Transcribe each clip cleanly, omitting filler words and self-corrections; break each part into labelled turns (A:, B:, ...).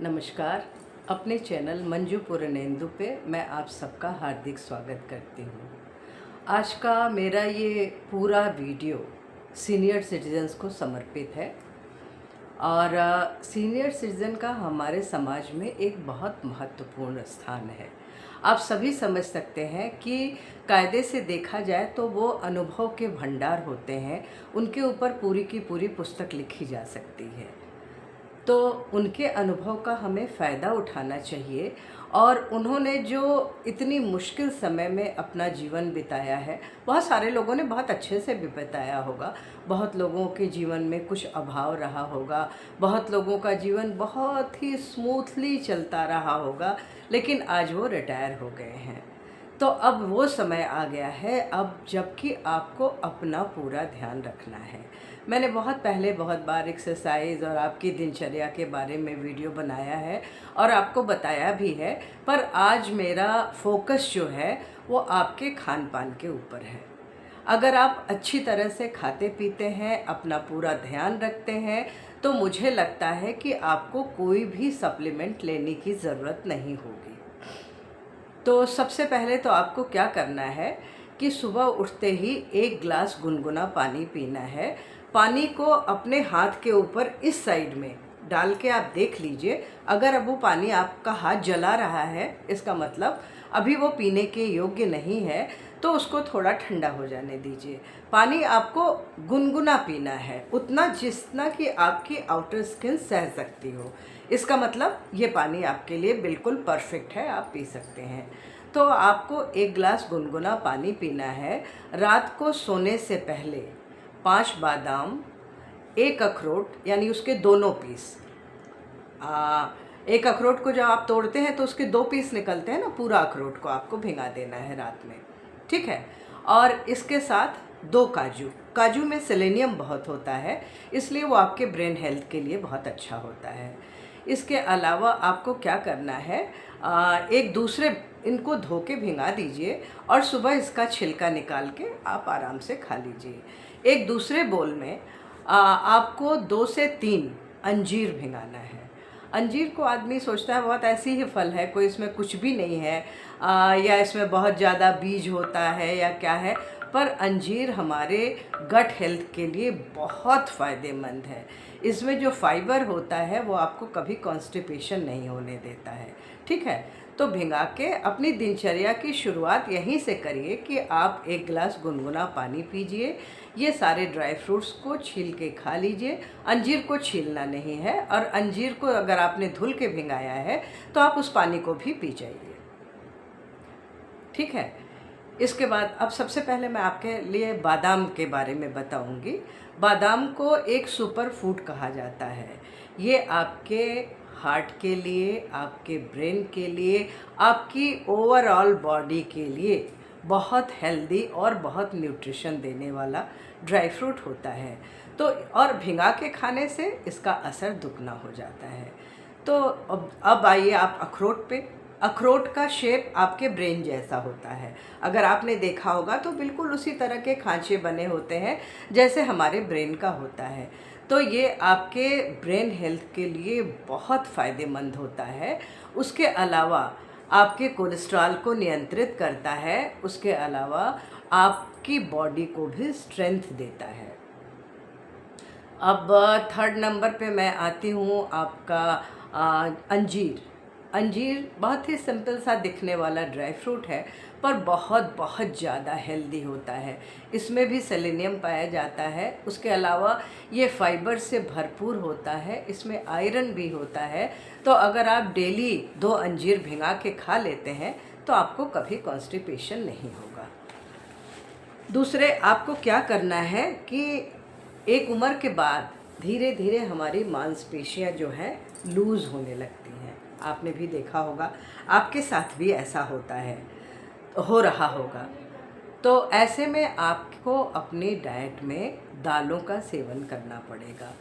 A: नमस्कार। अपने चैनल मंजू पूर्णेंदु पे मैं आप सबका हार्दिक स्वागत करती हूँ। आज का मेरा ये पूरा वीडियो सीनियर सिटीजन्स को समर्पित है और सीनियर सिटीज़न का हमारे समाज में एक बहुत महत्वपूर्ण स्थान है। आप सभी समझ सकते हैं कि कायदे से देखा जाए तो वो अनुभव के भंडार होते हैं, उनके ऊपर पूरी की पूरी पुस्तक लिखी जा सकती है। तो उनके अनुभव का हमें फ़ायदा उठाना चाहिए और उन्होंने जो इतनी मुश्किल समय में अपना जीवन बिताया है, बहुत सारे लोगों ने बहुत अच्छे से भी बिताया होगा। बहुत लोगों के जीवन में कुछ अभाव रहा होगा, बहुत लोगों का जीवन बहुत ही स्मूथली चलता रहा होगा, लेकिन आज वो रिटायर हो गए हैं। तो अब वो समय आ गया है, अब जबकि आपको अपना पूरा ध्यान रखना है। मैंने बहुत पहले बहुत बार एक्सरसाइज और आपकी दिनचर्या के बारे में वीडियो बनाया है और आपको बताया भी है, पर आज मेरा फोकस जो है वो आपके खान पान के ऊपर है। अगर आप अच्छी तरह से खाते पीते हैं, अपना पूरा ध्यान रखते हैं, तो मुझे लगता है कि आपको कोई भी सप्लीमेंट लेने की ज़रूरत नहीं होगी। तो सबसे पहले तो आपको क्या करना है कि सुबह उठते ही 1 ग्लास गुनगुना पानी पीना है। पानी को अपने हाथ के ऊपर इस साइड में डाल के आप देख लीजिए। अगर अब वो पानी आपका हाथ जला रहा है, इसका मतलब अभी वो पीने के योग्य नहीं है, तो उसको थोड़ा ठंडा हो जाने दीजिए। पानी आपको गुनगुना पीना है, उतना जितना कि आपकी आउटर स्किन सह सकती हो। इसका मतलब ये पानी आपके लिए बिल्कुल परफेक्ट है, आप पी सकते हैं। तो आपको 1 ग्लास गुनगुना पानी पीना है। रात को सोने से पहले 5 बादाम, 1 अखरोट यानी उसके दोनों पीस। एक अखरोट को जब आप तोड़ते हैं तो उसके 2 पीस निकलते हैं ना, पूरा अखरोट को आपको भिंगा देना है रात में, ठीक है। और इसके साथ 2 काजू। काजू में सेलेनियम बहुत होता है, इसलिए वो आपके ब्रेन हेल्थ के लिए बहुत अच्छा होता है। इसके अलावा आपको क्या करना है, एक दूसरे इनको धो के भिंगा दीजिए और सुबह इसका छिलका निकाल के आप आराम से खा लीजिए। एक दूसरे बोल में आपको 2 से 3 अंजीर भिंगाना है। अंजीर को आदमी सोचता है बहुत ऐसी ही फल है, कोई इसमें कुछ भी नहीं है, या इसमें बहुत ज़्यादा बीज होता है या क्या है, पर अंजीर हमारे गट हेल्थ के लिए बहुत फ़ायदेमंद है। इसमें जो फाइबर होता है वो आपको कभी कॉन्स्टिपेशन नहीं होने देता है, ठीक है। तो भिंगा के अपनी दिनचर्या की शुरुआत यहीं से करिए कि आप 1 गिलास गुनगुना पानी पीजिए, ये सारे ड्राई फ्रूट्स को छील के खा लीजिए। अंजीर को छीलना नहीं है, और अंजीर को अगर आपने धुल के भिंगाया है तो आप उस पानी को भी पी जाइए, ठीक है। इसके बाद अब सबसे पहले मैं आपके लिए बादाम के बारे में बताऊंगी। बादाम को एक सुपर फूड कहा जाता है। ये आपके हार्ट के लिए, आपके ब्रेन के लिए, आपकी ओवरऑल बॉडी के लिए बहुत हेल्दी और बहुत न्यूट्रिशन देने वाला ड्राई फ्रूट होता है। तो और भिंगा के खाने से इसका असर दुगना हो जाता है। तो अब आइए आप अखरोट पे। अखरोट का शेप आपके ब्रेन जैसा होता है। अगर आपने देखा होगा तो बिल्कुल उसी तरह के खांचे बने होते हैं जैसे हमारे ब्रेन का होता है। तो ये आपके ब्रेन हेल्थ के लिए बहुत फ़ायदेमंद होता है। उसके अलावा आपके कोलेस्ट्रॉल को नियंत्रित करता है। उसके अलावा आपकी बॉडी को भी स्ट्रेंथ देता है। अब 3rd नंबर पे मैं आती हूँ आपका अंजीर। अंजीर बहुत ही सिंपल सा दिखने वाला ड्राई फ्रूट है, पर बहुत बहुत ज़्यादा हेल्दी होता है। इसमें भी सेलेनियम पाया जाता है। उसके अलावा ये फाइबर से भरपूर होता है, इसमें आयरन भी होता है। तो अगर आप डेली 2 अंजीर भिंगा के खा लेते हैं तो आपको कभी कॉन्स्टिपेशन नहीं होगा। दूसरे आपको क्या करना है कि एक उम्र के बाद धीरे धीरे हमारी मांसपेशियां जो हैं लूज़ होने लगती हैं। आपने भी देखा होगा, आपके साथ भी ऐसा होता है, हो रहा होगा। तो ऐसे में आपको अपने डाइट में दालों का सेवन करना पड़ेगा।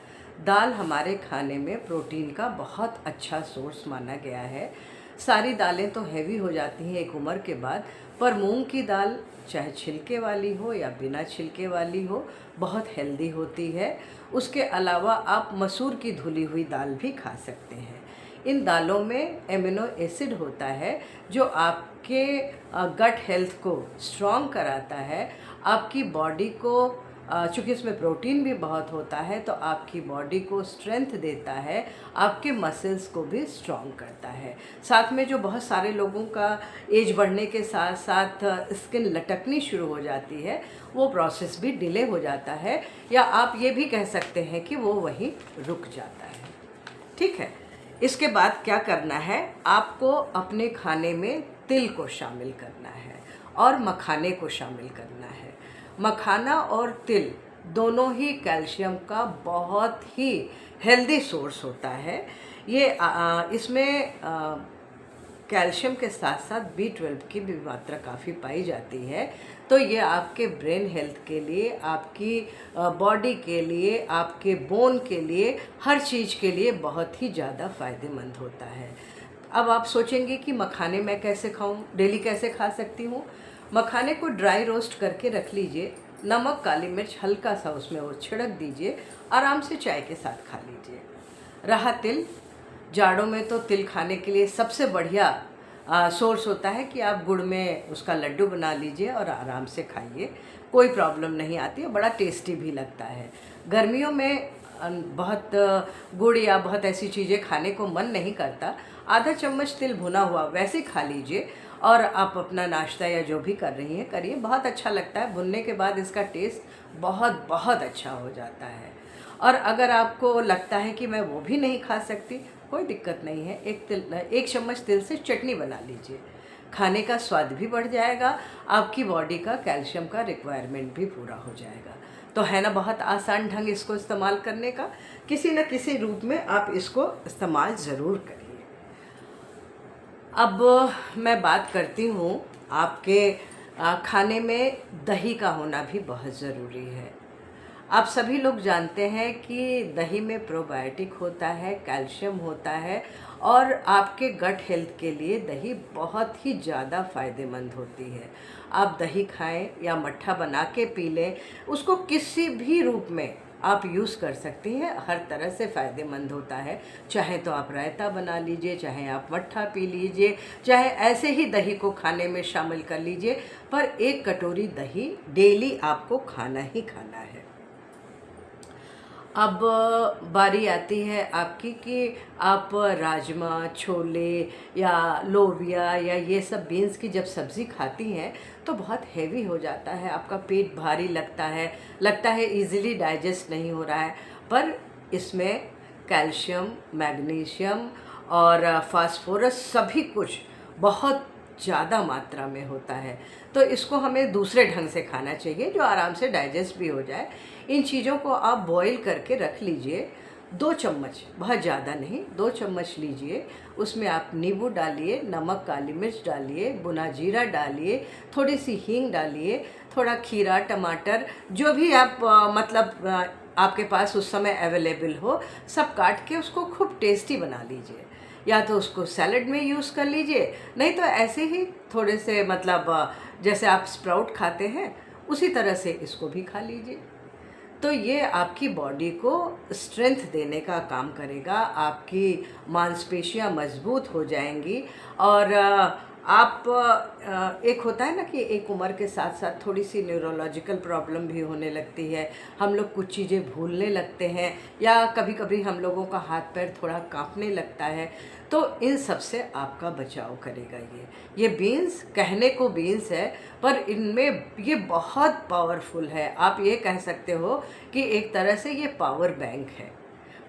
A: दाल हमारे खाने में प्रोटीन का बहुत अच्छा सोर्स माना गया है। सारी दालें तो हैवी हो जाती हैं एक उम्र के बाद, पर मूंग की दाल चाहे छिलके वाली हो या बिना छिलके वाली हो, बहुत हेल्दी होती है। उसके अलावा आप मसूर की धुली हुई दाल भी खा सकते हैं। इन दालों में एमिनो एसिड होता है जो आपके गट हेल्थ को स्ट्रॉन्ग कराता है, आपकी बॉडी को चूँकि इसमें प्रोटीन भी बहुत होता है तो आपकी बॉडी को स्ट्रेंथ देता है, आपके मसल्स को भी स्ट्रॉन्ग करता है। साथ में जो बहुत सारे लोगों का एज बढ़ने के साथ साथ स्किन लटकनी शुरू हो जाती है, वो प्रोसेस भी डिले हो जाता है, या आप ये भी कह सकते हैं कि वो वहीं रुक जाता है। ठीक है, इसके बाद क्या करना है, आपको अपने खाने में तिल को शामिल करना है और मखाने को शामिल करना है। मखाना और तिल दोनों ही कैल्शियम का बहुत ही हेल्दी सोर्स होता है। ये इसमें कैल्शियम के साथ साथ B12 की भी मात्रा काफ़ी पाई जाती है, तो ये आपके ब्रेन हेल्थ के लिए, आपकी बॉडी के लिए, आपके बोन के लिए, हर चीज़ के लिए बहुत ही ज़्यादा फ़ायदेमंद होता है। अब आप सोचेंगे कि मखाने मैं कैसे खाऊं, डेली कैसे खा सकती हूँ। मखाने को ड्राई रोस्ट करके रख लीजिए, नमक काली मिर्च हल्का सा उसमें वो छिड़क दीजिए, आराम से चाय के साथ खा लीजिए। रहा तिल, जाड़ों में तो तिल खाने के लिए सबसे बढ़िया सोर्स होता है कि आप गुड़ में उसका लड्डू बना लीजिए और आराम से खाइए, कोई प्रॉब्लम नहीं आती है, बड़ा टेस्टी भी लगता है। गर्मियों में बहुत गुड़ या बहुत ऐसी चीज़ें खाने को मन नहीं करता, आधा चम्मच तिल भुना हुआ वैसे खा लीजिए और आप अपना नाश्ता या जो भी कर रही हैं करिए, बहुत अच्छा लगता है। भुनने के बाद इसका टेस्ट बहुत बहुत अच्छा हो जाता है। और अगर आपको लगता है कि मैं वो भी नहीं खा सकती, कोई दिक्कत नहीं है, एक चम्मच तिल से चटनी बना लीजिए, खाने का स्वाद भी बढ़ जाएगा, आपकी बॉडी का कैल्शियम का रिक्वायरमेंट भी पूरा हो जाएगा। तो है ना बहुत आसान ढंग इसको इस्तेमाल करने का, किसी न किसी रूप में आप इसको इस्तेमाल ज़रूर करिए। अब मैं बात करती हूँ आपके खाने में दही का होना भी बहुत ज़रूरी है। आप सभी लोग जानते हैं कि दही में प्रोबायोटिक होता है, कैल्शियम होता है, और आपके गट हेल्थ के लिए दही बहुत ही ज़्यादा फ़ायदेमंद होती है। आप दही खाएं या मट्ठा बना के पी लें, उसको किसी भी रूप में आप यूज़ कर सकती हैं, हर तरह से फ़ायदेमंद होता है। चाहे तो आप रायता बना लीजिए, चाहे आप मट्ठा पी लीजिए, चाहे ऐसे ही दही को खाने में शामिल कर लीजिए, पर एक कटोरी दही डेली आपको खाना ही खाना है। अब बारी आती है आपकी कि आप राजमा, छोले या लोबिया या ये सब बीन्स की जब सब्ज़ी खाती हैं तो बहुत हैवी हो जाता है, आपका पेट भारी लगता है इजीली डाइजेस्ट नहीं हो रहा है। पर इसमें कैल्शियम, मैग्नीशियम और फास्फोरस सभी कुछ बहुत ज़्यादा मात्रा में होता है, तो इसको हमें दूसरे ढंग से खाना चाहिए जो आराम से डाइजेस्ट भी हो जाए। इन चीज़ों को आप बॉईल करके रख लीजिए, 2 चम्मच, बहुत ज़्यादा नहीं, 2 चम्मच लीजिए, उसमें आप नींबू डालिए, नमक काली मिर्च डालिए, भुना जीरा डालिए, थोड़ी सी हींग डालिए, थोड़ा खीरा, टमाटर, जो भी आप आपके पास उस समय अवेलेबल हो, सब काट के उसको खूब टेस्टी बना लीजिए। या तो उसको सैलड में यूज़ कर लीजिए, नहीं तो ऐसे ही थोड़े से जैसे आप स्प्राउट खाते हैं उसी तरह से इसको भी खा लीजिए। तो ये आपकी बॉडी को स्ट्रेंथ देने का काम करेगा, आपकी मांसपेशियां मजबूत हो जाएंगी। और आप एक होता है ना कि एक उम्र के साथ साथ थोड़ी सी न्यूरोलॉजिकल प्रॉब्लम भी होने लगती है, हम लोग कुछ चीज़ें भूलने लगते हैं, या कभी कभी हम लोगों का हाथ पैर थोड़ा कांपने लगता है, तो इन सब से आपका बचाव करेगा ये बीन्स। कहने को बीन्स है पर इनमें ये बहुत पावरफुल है, आप ये कह सकते हो कि एक तरह से ये पावर बैंक है,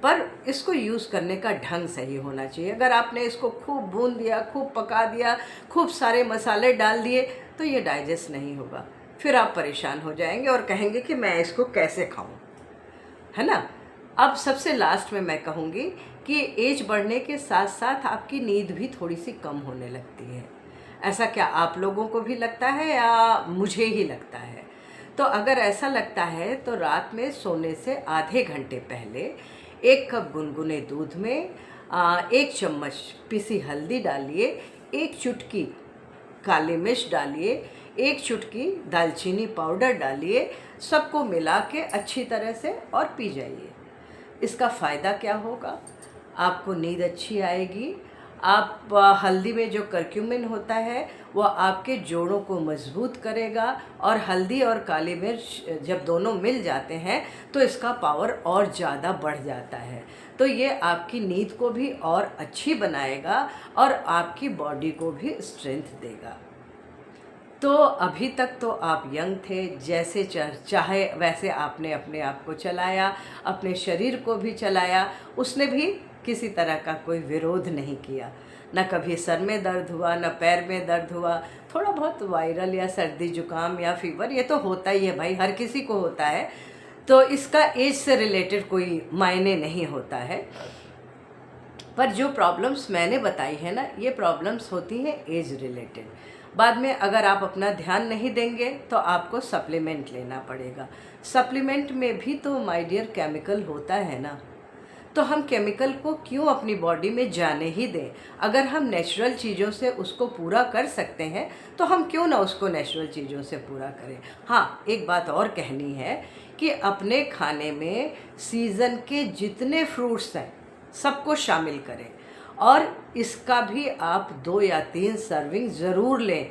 A: पर इसको यूज़ करने का ढंग सही होना चाहिए। अगर आपने इसको खूब भून दिया, खूब पका दिया, खूब सारे मसाले डाल दिए, तो ये डाइजेस्ट नहीं होगा, फिर आप परेशान हो जाएंगे और कहेंगे कि मैं इसको कैसे खाऊं, है ना। अब सबसे लास्ट में मैं कहूँगी कि एज बढ़ने के साथ साथ आपकी नींद भी थोड़ी सी कम होने लगती है। ऐसा क्या आप लोगों को भी लगता है या मुझे ही लगता है? तो अगर ऐसा लगता है तो रात में सोने से आधे घंटे पहले 1 कप गुनगुने दूध में 1 चम्मच पिसी हल्दी डालिए, 1 चुटकी काली मिर्च डालिए, 1 चुटकी दालचीनी पाउडर डालिए, सबको मिला के अच्छी तरह से और पी जाइए। इसका फ़ायदा क्या होगा? आपको नींद अच्छी आएगी। आप हल्दी में जो करक्यूमिन होता है वो आपके जोड़ों को मजबूत करेगा, और हल्दी और काली मिर्च जब दोनों मिल जाते हैं तो इसका पावर और ज़्यादा बढ़ जाता है। तो ये आपकी नींद को भी और अच्छी बनाएगा और आपकी बॉडी को भी स्ट्रेंथ देगा। तो अभी तक तो आप यंग थे, जैसे चाहे वैसे आपने अपने आप को चलाया, अपने शरीर को भी चलाया, उसने भी किसी तरह का कोई विरोध नहीं किया। न कभी सर में दर्द हुआ, न पैर में दर्द हुआ। थोड़ा बहुत वायरल या सर्दी जुकाम या फीवर ये तो होता ही है भाई, हर किसी को होता है। तो इसका एज से रिलेटेड कोई मायने नहीं होता है। पर जो प्रॉब्लम्स मैंने बताई है ना, ये प्रॉब्लम्स होती हैं एज रिलेटेड। बाद में अगर आप अपना ध्यान नहीं देंगे तो आपको सप्लीमेंट लेना पड़ेगा। सप्लीमेंट में भी तो माय डियर केमिकल होता है ना, तो हम केमिकल को क्यों अपनी बॉडी में जाने ही दें। अगर हम नेचुरल चीज़ों से उसको पूरा कर सकते हैं तो हम क्यों ना उसको नेचुरल चीज़ों से पूरा करें। हाँ, एक बात और कहनी है कि अपने खाने में सीज़न के जितने फ्रूट्स हैं सबको शामिल करें, और इसका भी आप 2 या 3 सर्विंग ज़रूर लें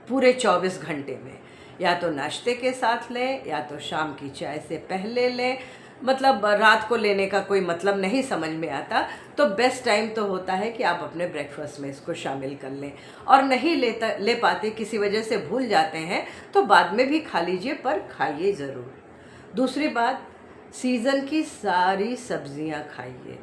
A: पूरे 24 घंटे में। या तो नाश्ते के साथ लें या तो शाम की चाय से पहले लें। मतलब रात को लेने का कोई मतलब नहीं समझ में आता, तो बेस्ट टाइम तो होता है कि आप अपने ब्रेकफास्ट में इसको शामिल कर लें। और नहीं ले पाते, किसी वजह से भूल जाते हैं, तो बाद में भी खा लीजिए, पर खाइए ज़रूर। दूसरी बात, सीज़न की सारी सब्जियां खाइए।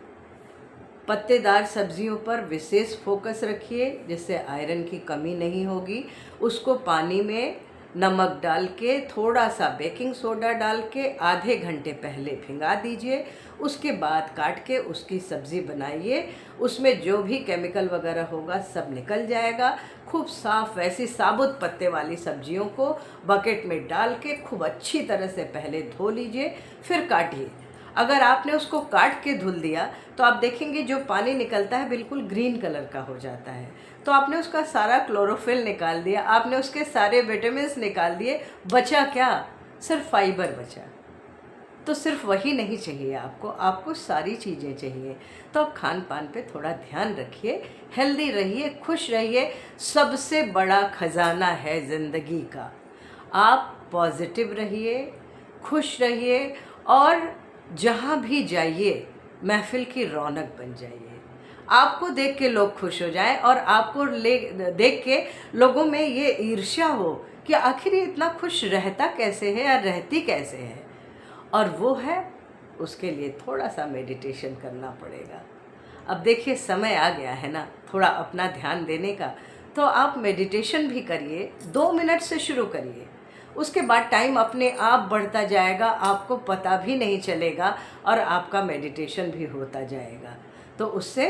A: पत्तेदार सब्जियों पर विशेष फोकस रखिए, जिससे आयरन की कमी नहीं होगी। उसको पानी में नमक डाल के, थोड़ा सा बेकिंग सोडा डाल के आधे घंटे पहले भिंगा दीजिए। उसके बाद काट के उसकी सब्ज़ी बनाइए। उसमें जो भी केमिकल वगैरह होगा सब निकल जाएगा। खूब साफ़ वैसी साबुत पत्ते वाली सब्जियों को बकेट में डाल के खूब अच्छी तरह से पहले धो लीजिए, फिर काटिए। अगर आपने उसको काट के धुल दिया तो आप देखेंगे जो पानी निकलता है बिल्कुल ग्रीन कलर का हो जाता है। तो आपने उसका सारा क्लोरोफिल निकाल दिया, आपने उसके सारे विटामिन्स निकाल दिए, बचा क्या? सिर्फ फाइबर बचा। तो सिर्फ वही नहीं चाहिए आपको सारी चीज़ें चाहिए। तो आप खान पान पे थोड़ा ध्यान रखिए, हेल्दी रहिए, खुश रहिए। सबसे बड़ा खजाना है ज़िंदगी का। आप पॉजिटिव रहिए, खुश रहिए, और जहाँ भी जाइए महफिल की रौनक बन जाइए। आपको देख के लोग खुश हो जाएं, और आपको देख के लोगों में ये ईर्ष्या हो कि आखिर ये इतना खुश रहता कैसे है या रहती कैसे है। और वो है, उसके लिए थोड़ा सा मेडिटेशन करना पड़ेगा। अब देखिए समय आ गया है ना थोड़ा अपना ध्यान देने का, तो आप मेडिटेशन भी करिए। 2 मिनट से शुरू करिए, उसके बाद टाइम अपने आप बढ़ता जाएगा, आपको पता भी नहीं चलेगा, और आपका मेडिटेशन भी होता जाएगा। तो उससे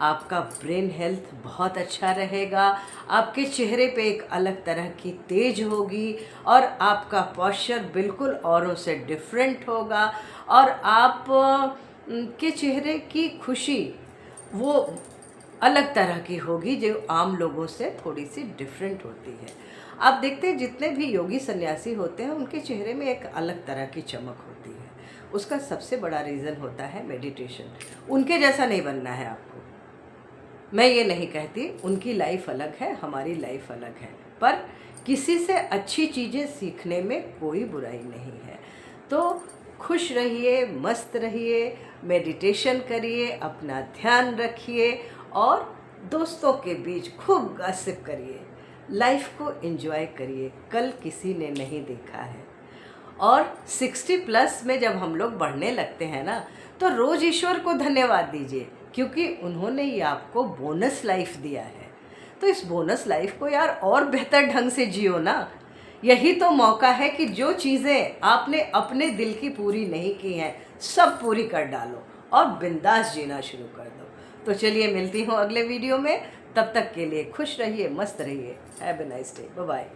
A: आपका ब्रेन हेल्थ बहुत अच्छा रहेगा, आपके चेहरे पे एक अलग तरह की तेज होगी, और आपका पोस्चर बिल्कुल औरों से डिफरेंट होगा, और आप के चेहरे की खुशी वो अलग तरह की होगी, जो आम लोगों से थोड़ी सी डिफरेंट होती है। आप देखते हैं जितने भी योगी सन्यासी होते हैं उनके चेहरे में एक अलग तरह की चमक होती है। उसका सबसे बड़ा रीज़न होता है मेडिटेशन। उनके जैसा नहीं बनना है आपको। मैं ये नहीं कहती, उनकी लाइफ अलग है, हमारी लाइफ अलग है, पर किसी से अच्छी चीज़ें सीखने में कोई बुराई नहीं है। तो खुश रहिए, मस्त रहिए, मेडिटेशन करिए, अपना ध्यान रखिए, और दोस्तों के बीच खूब गॉसिप करिए, लाइफ को एंजॉय करिए। कल किसी ने नहीं देखा है। और 60+ में जब हम लोग बढ़ने लगते हैं ना, तो रोज़ ईश्वर को धन्यवाद दीजिए, क्योंकि उन्होंने ये आपको बोनस लाइफ दिया है। तो इस बोनस लाइफ को यार और बेहतर ढंग से जियो ना। यही तो मौका है कि जो चीज़ें आपने अपने दिल की पूरी नहीं की हैं सब पूरी कर डालो और बिंदास जीना शुरू कर दो। तो चलिए मिलती हूँ अगले वीडियो में, तब तक के लिए खुश रहिए, मस्त रहिए। Have a nice day, bye bye.